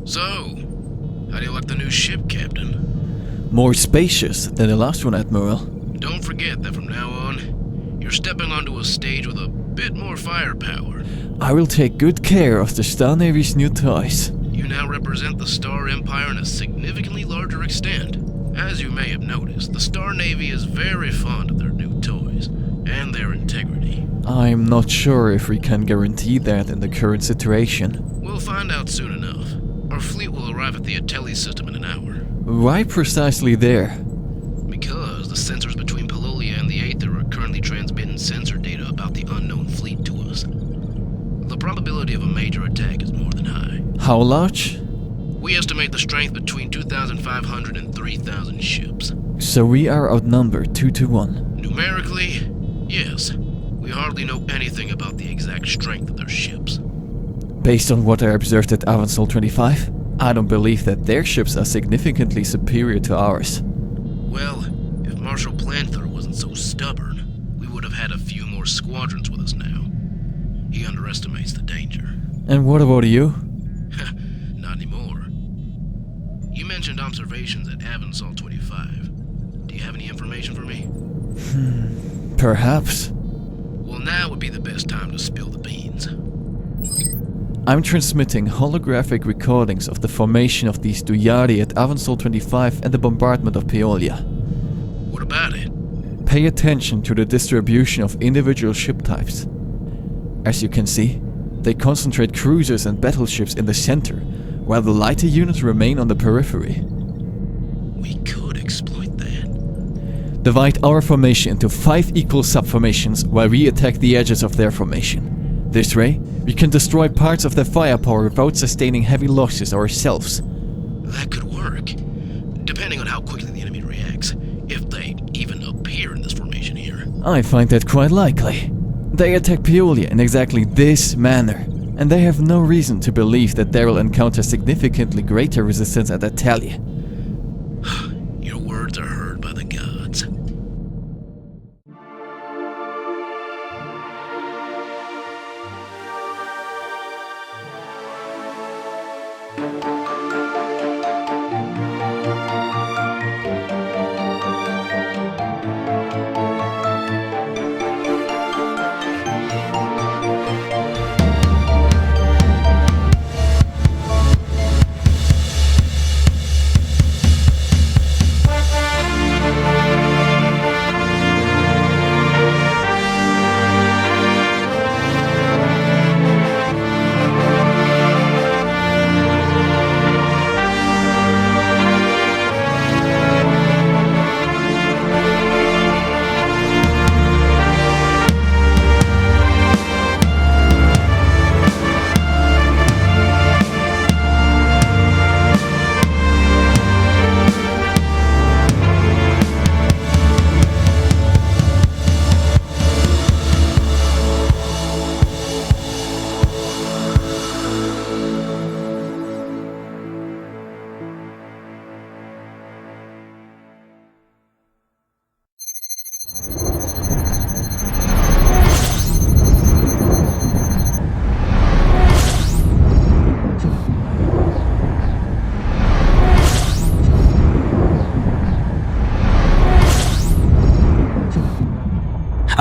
So, how do you like the new ship, Captain? More spacious than the last one, Admiral. Don't forget that from now on, you're stepping onto a stage with a bit more firepower. I will take good care of the Star Navy's new toys. You now represent the Star Empire in a significantly larger extent. As you may have noticed, the Star Navy is very fond of their new toys and their integrity. I'm not sure if we can guarantee that in the current situation. We'll find out soon enough. Our fleet will arrive at the Atelli system in an hour. Why precisely there? Because the sensors between Pololia and the Aether are currently transmitting sensor data about the unknown fleet to us. The probability of a major attack is more than high. How large? We estimate the strength between 2,500 and 3,000 ships. So we are outnumbered 2-1. Numerically, yes. We hardly know anything about the exact strength of their ships. Based on what I observed at Avansol 25, I don't believe that their ships are significantly superior to ours. Well, if Marshal Planther wasn't so stubborn, we would have had a few more squadrons with us now. He underestimates the danger. And what about you? Not anymore. You mentioned observations at Avansol 25. Do you have any information for me? Perhaps. Well, now would be the best time to spill the beans. I'm transmitting holographic recordings of the formation of these Duyari at Avansol 25 and the bombardment of Paeolia. What about it? Pay attention to the distribution of individual ship types. As you can see, they concentrate cruisers and battleships in the center, while the lighter units remain on the periphery. We could exploit that. Divide our formation into 5 equal subformations while we attack the edges of their formation. This way, we can destroy parts of their firepower without sustaining heavy losses ourselves. That could work, depending on how quickly the enemy reacts, if they even appear in this formation here. I find that quite likely. They attack Paeolia in exactly this manner, and they have no reason to believe that they will encounter significantly greater resistance at Atelli. Your words are heard by the gods.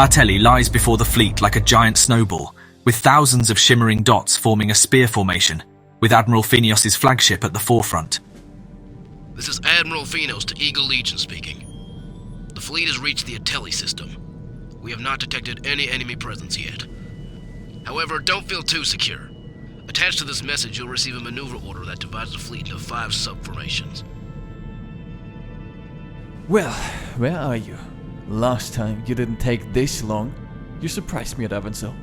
Atelli lies before the fleet like a giant snowball, with thousands of shimmering dots forming a spear formation, with Admiral Phineos's flagship at the forefront. This is Admiral Phineos to Eagle Legion speaking. The fleet has reached the Atelli system. We have not detected any enemy presence yet. However, don't feel too secure. Attached to this message, you'll receive a maneuver order that divides the fleet into 5 subformations. Well, where are you? Last time you didn't take this long. You surprised me at Avansol.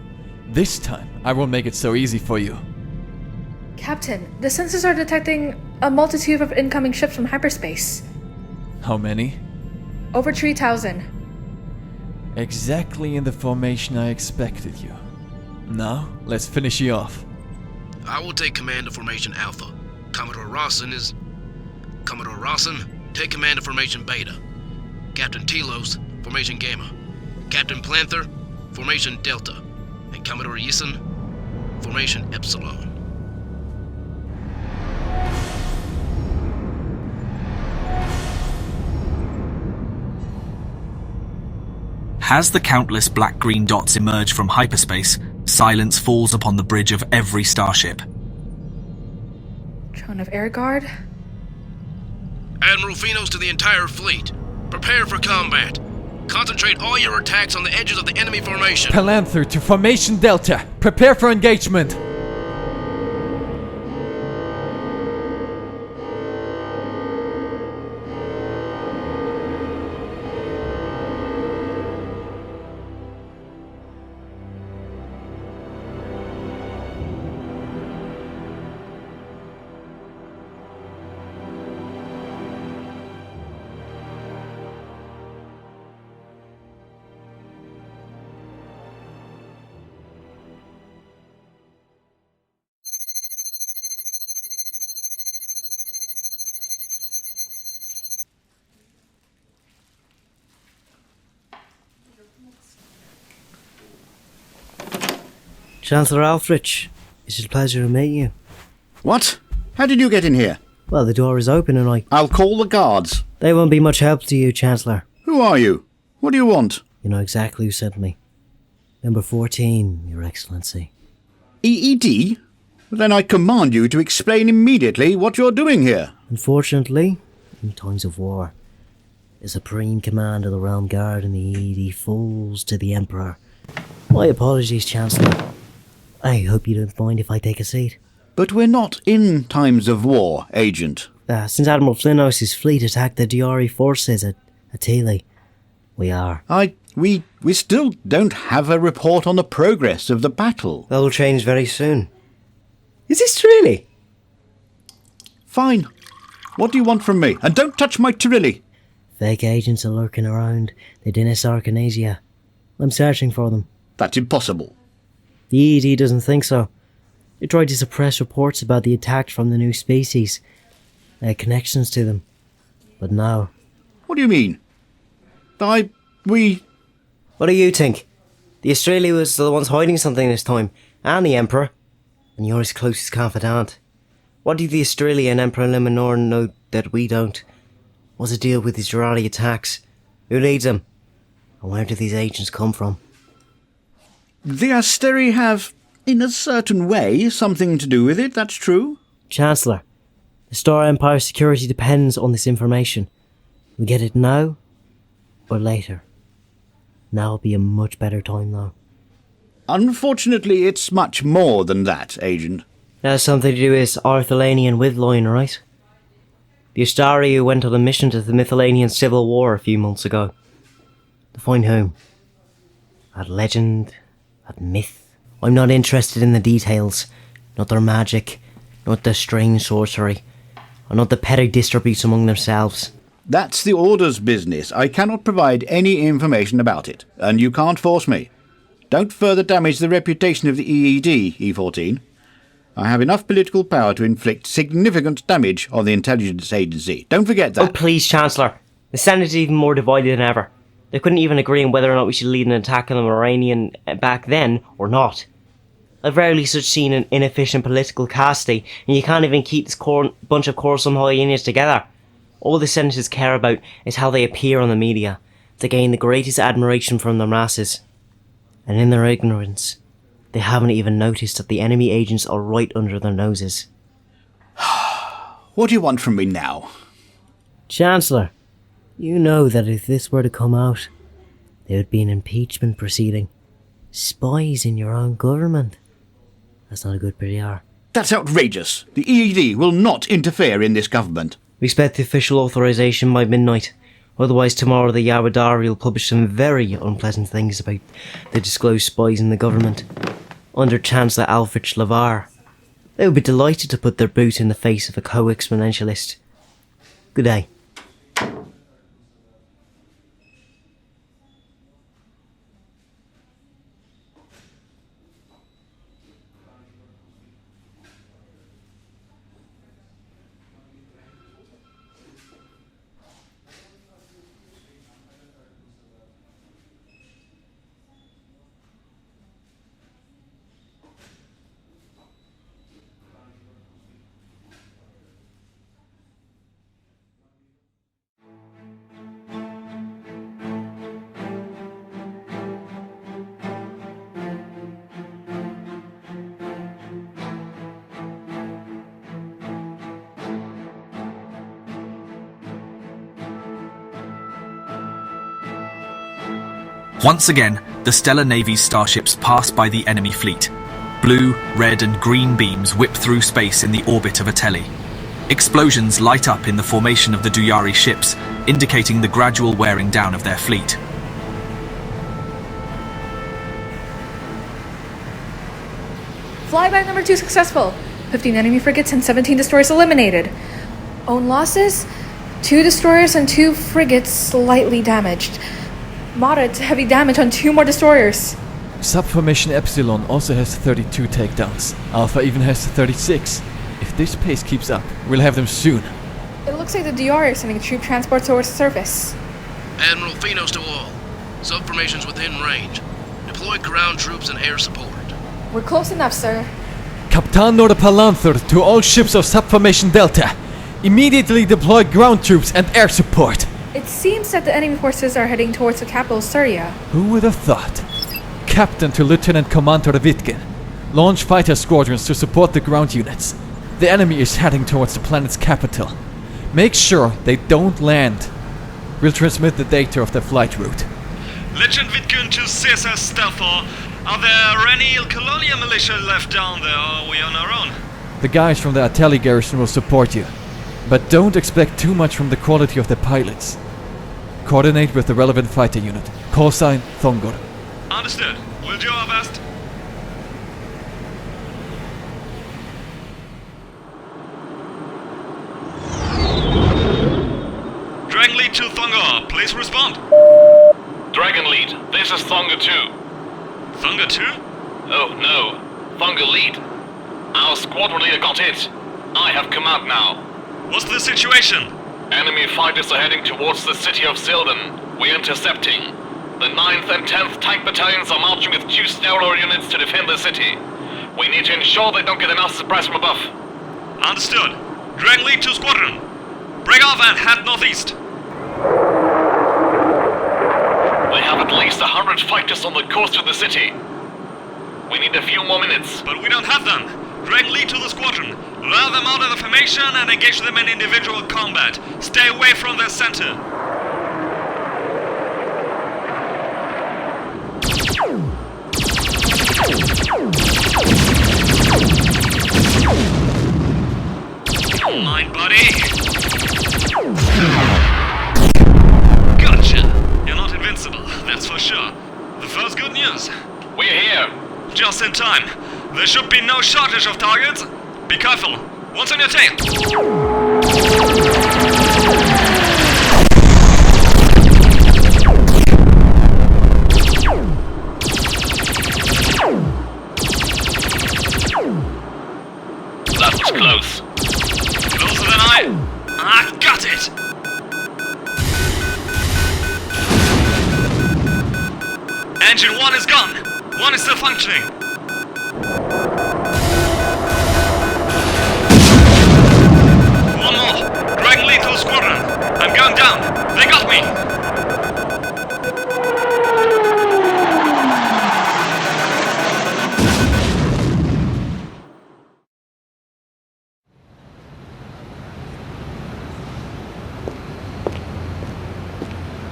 This time, I won't make it so easy for you. Captain, the sensors are detecting a multitude of incoming ships from hyperspace. How many? Over 3,000. Exactly in the formation I expected you. Now, let's finish you off. I will take command of Formation Alpha. Commodore Rawson, take command of Formation Beta. Captain Telos, Formation Gamma. Captain Planther, Formation Delta. And Commodore Yissen, Formation Epsilon. As the countless black-green dots emerge from hyperspace, silence falls upon the bridge of every starship. Drone of Air Guard? Admiral Finos to the entire fleet. Prepare for combat. Concentrate all your attacks on the edges of the enemy formation. Panther to Formation Delta. Prepare for engagement. Chancellor Alfrich, it's a pleasure to meet you. What? How did you get in here? Well, the door is open and I'll call the guards. They won't be much help to you, Chancellor. Who are you? What do you want? You know exactly who sent me. Number 14, Your Excellency. EED? Then I command you to explain immediately what you're doing here. Unfortunately, in times of war, the supreme command of the Realm Guard and the EED falls to the Emperor. My apologies, Chancellor. I hope you don't mind if I take a seat. But we're not in times of war, Agent. Since Admiral Flynos' fleet attacked the Diari forces at Atili, we are. We still don't have a report on the progress of the battle. That will change very soon. Is this really? Fine. What do you want from me? And don't touch my Tyrilli. Fake agents are lurking around the Dinis Arcanasia. I'm searching for them. That's impossible. The EED doesn't think so. They tried to suppress reports about the attack from the new species. They had connections to them. But now... What do you mean? What do you think? The Australia was the ones hiding something this time. And the Emperor. And you're his closest confidant. What do the Australia and Emperor Liminor know that we don't? What's the deal with these Jurati attacks? Who leads them? And where do these agents come from? The Asteri have, in a certain way, something to do with it, that's true. Chancellor, the Star Empire security depends on this information. We get it now or later. Now will be a much better time, though. Unfortunately, it's much more than that, Agent. That has something to do with Arthelanian Withloin, right? The Astari who went on a mission to the Mythalanian Civil War a few months ago. To find whom? That legend, that myth. I'm not interested in the details. Not their magic, not their strange sorcery, or not the petty disputes among themselves. That's the Order's business. I cannot provide any information about it, and you can't force me. Don't further damage the reputation of the EED, E14. I have enough political power to inflict significant damage on the intelligence agency. Don't forget that. Oh, please, Chancellor. The Senate is even more divided than ever. They couldn't even agree on whether or not we should lead an attack on the Moranian back then or not. I've rarely seen an inefficient political casting, and you can't even keep this bunch of Coruscant hyenas together. All the senators care about is how they appear on the media, to gain the greatest admiration from the masses. And in their ignorance, they haven't even noticed that the enemy agents are right under their noses. What do you want from me now? Chancellor, you know that if this were to come out, there would be an impeachment proceeding. Spies in your own government. That's not a good PR. That's outrageous. The EED will not interfere in this government. We expect the official authorization by midnight. Otherwise, tomorrow the Yawadari will publish some very unpleasant things about the disclosed spies in the government. Under Chancellor Alfrich Lavar. They would be delighted to put their boot in the face of a co-exponentialist. Good day. Once again, the Stellar Navy's starships pass by the enemy fleet. Blue, red and green beams whip through space in the orbit of Ateli. Explosions light up in the formation of the Duyari ships, indicating the gradual wearing down of their fleet. Flyby number 2 successful. 15 enemy frigates and 17 destroyers eliminated. Own losses? 2 destroyers and 2 frigates slightly damaged. Moderate to heavy damage on 2 more destroyers. Subformation Epsilon also has 32 takedowns. Alpha even has 36. If this pace keeps up, we'll have them soon. It looks like the DR is sending troop transport towards the surface. Admiral Finos to all. Subformations within range. Deploy ground troops and air support. We're close enough, sir. Captain Norpalanther to all ships of Subformation Delta. Immediately deploy ground troops and air support. It seems that the enemy forces are heading towards the capital, Surya. Who would have thought? Captain to Lieutenant Commander Vitkin. Launch fighter squadrons to support the ground units. The enemy is heading towards the planet's capital. Make sure they don't land. We'll transmit the data of their flight route. Lieutenant Vitkin to Caesar Stelfor. Are there any Colonia militia left down there, or are we on our own? The guys from the Ateli garrison will support you. But don't expect too much from the quality of the pilots. Coordinate with the relevant fighter unit. Call sign Thongor. Understood. We'll do our best. Dragon Lead to Thongor, please respond. Dragon Lead, this is Thongor 2. Thongor 2? Oh no, Thongor Lead. Our squadron leader got hit. I have command now. What's the situation? Enemy fighters are heading towards the city of Silden. We're intercepting. The 9th and 10th tank battalions are marching with 2 stellar units to defend the city. We need to ensure they don't get enough suppress from above. Understood. Dragon Lead to squadron. Break off and head northeast. They have at least 100 fighters on the coast of the city. We need a few more minutes. But we don't have them. Dragon Lead to the squadron. Lure them out of the formation and engage them in individual combat. Stay away from their center. Mind, buddy. Gotcha. You're not invincible, that's for sure. The first good news. We're here. Just in time. There should be no shortage of targets. Be careful. What's on your tail? That was close. Closer than I got it! Engine 1 is gone. 1 is still functioning. One more. Dragon Lead to the squadron. I'm going down. They got me.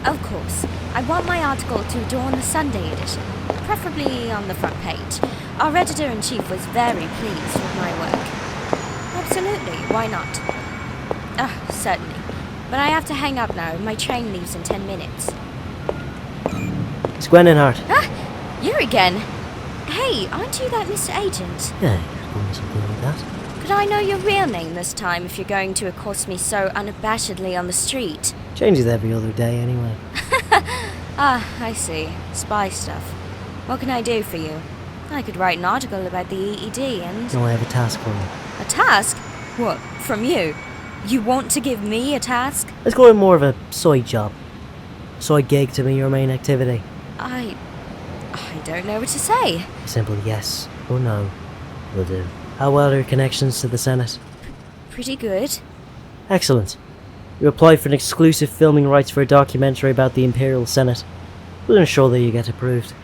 Of course. I want my article to adorn the Sunday edition, preferably on the front page. Our editor-in-chief was very pleased with my work. Absolutely, why not? Certainly. But I have to hang up now. My train leaves in 10 minutes. It's Kennard. You again? Hey, aren't you that Mr. Agent? Yeah, something like that. Could I know your real name this time if you're going to accost me so unabashedly on the street? Changes every other day anyway. I see. Spy stuff. What can I do for you? I could write an article about the EED and... No, I have a task for you. A task? What, from you? You want to give me a task? Let's go with more of a side job. Side gig to be your main activity. I don't know what to say. A simple yes or no will do. How well are your connections to the Senate? Pretty good. Excellent. You applied for an exclusive filming rights for a documentary about the Imperial Senate. We'll ensure that you get approved.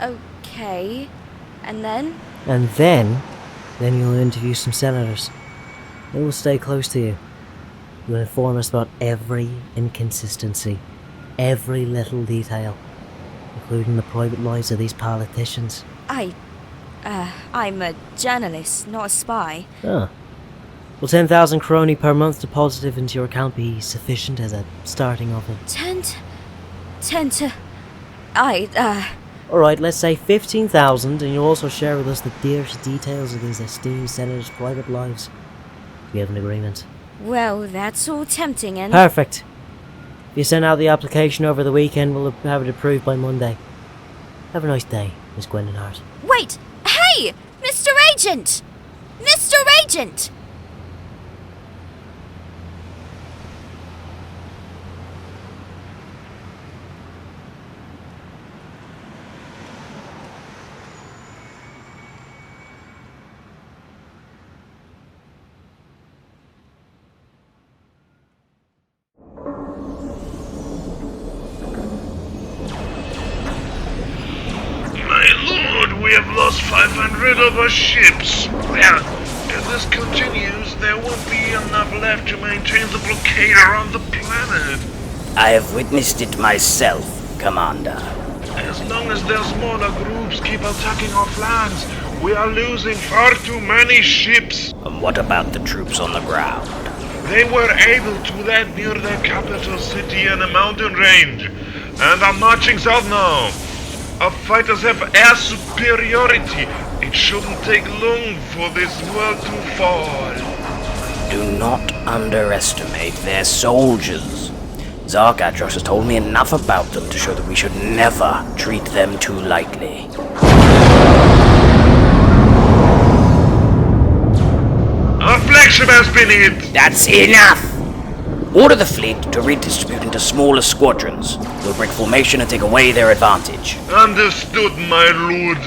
Okay. And then? And then you'll interview some senators. They will stay close to you. You'll inform us about every inconsistency, every little detail. including the private lives of these politicians. I'm a journalist, not a spy. Ah. Will 10,000 crony per month deposited into your account be sufficient as a starting offer? 10 to... Alright, let's say 15,000, and you'll also share with us the dirty details of these esteemed senators' private lives. We have an agreement. Well, that's all tempting and... Perfect. If you send out the application over the weekend, we'll have it approved by Monday. Have a nice day, Miss Kennard. Wait! Hey! Mr. Agent! Mr. Agent! We have lost 500 of our ships. Well, if this continues, there won't be enough left to maintain the blockade around the planet. I have witnessed it myself, Commander. As long as their smaller groups keep attacking our flanks, we are losing far too many ships. And what about the troops on the ground? They were able to land near their capital city in a mountain range, and are marching south now. Our fighters have air superiority. It shouldn't take long for this world to fall. Do not underestimate their soldiers. Zarkatros has told me enough about them to show that we should never treat them too lightly. Our flagship has been hit! That's enough! Order the fleet to redistribute into smaller squadrons. We'll break formation and take away their advantage. Understood, my lord.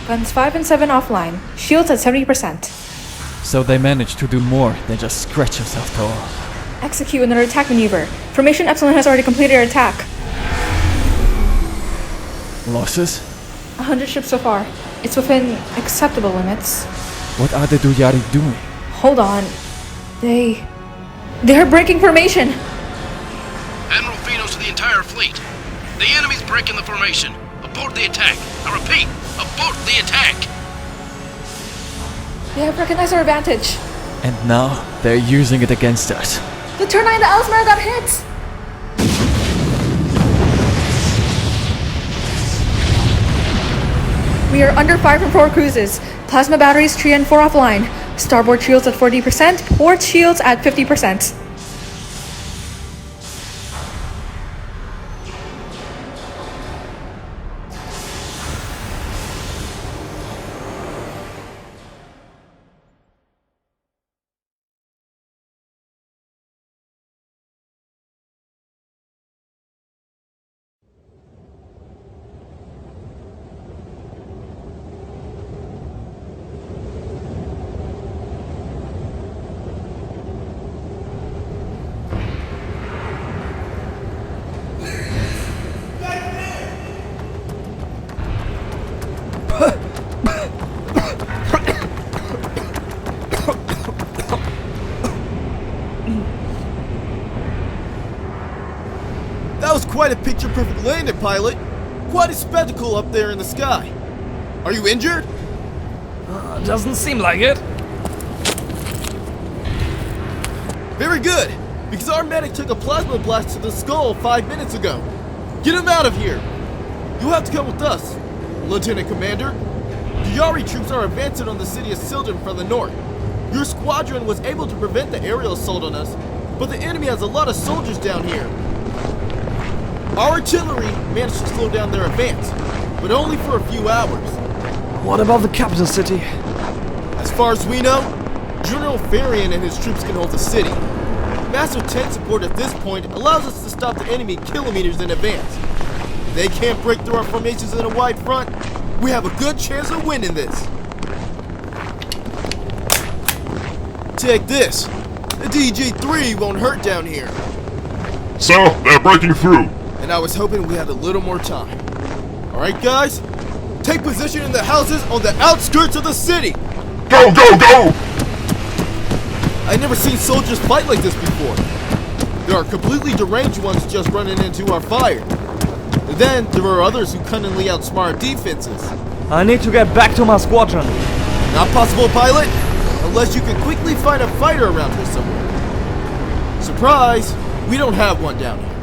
Guns 5 and 7 offline. Shields at 70%. So they managed to do more than just scratch us after all. Execute another attack maneuver. Formation Epsilon has already completed her attack. Losses? 100 ships so far. It's within acceptable limits. What are the Duyari doing? Hold on. They're breaking formation! Admiral Finos to the entire fleet. The enemy's breaking the formation. Abort the attack. I repeat, abort the attack! They have recognized our advantage. And now they're using it against us. The Turner and the Ellesmere got hit! We are under fire from 4 cruises. Plasma batteries 3 and 4 offline. Starboard shields at 40%, port shields at 50%. That was quite a picture-perfect landing, pilot. Quite a spectacle up there in the sky. Are you injured? Doesn't seem like it. Very good, because our medic took a plasma blast to the skull 5 minutes ago. Get him out of here. You'll have to come with us, Lieutenant Commander. The Yari troops are advancing on the city of Silden from the north. Your squadron was able to prevent the aerial assault on us, but the enemy has a lot of soldiers down here. Our artillery managed to slow down their advance, but only for a few hours. What about the capital city? As far as we know, General Farian and his troops can hold the city. Master 10 support at this point allows us to stop the enemy kilometers in advance. If they can't break through our formations in a wide front, we have a good chance of winning this. Take this. The DG-3 won't hurt down here. So, they're breaking through. And I was hoping we had a little more time. Alright guys, take position in the houses on the outskirts of the city! Go, go, go! I've never seen soldiers fight like this before. There are completely deranged ones just running into our fire. And then there are others who cunningly outsmart our defenses. I need to get back to my squadron. Not possible, pilot, unless you can quickly find a fighter around here somewhere. Surprise! We don't have one down here.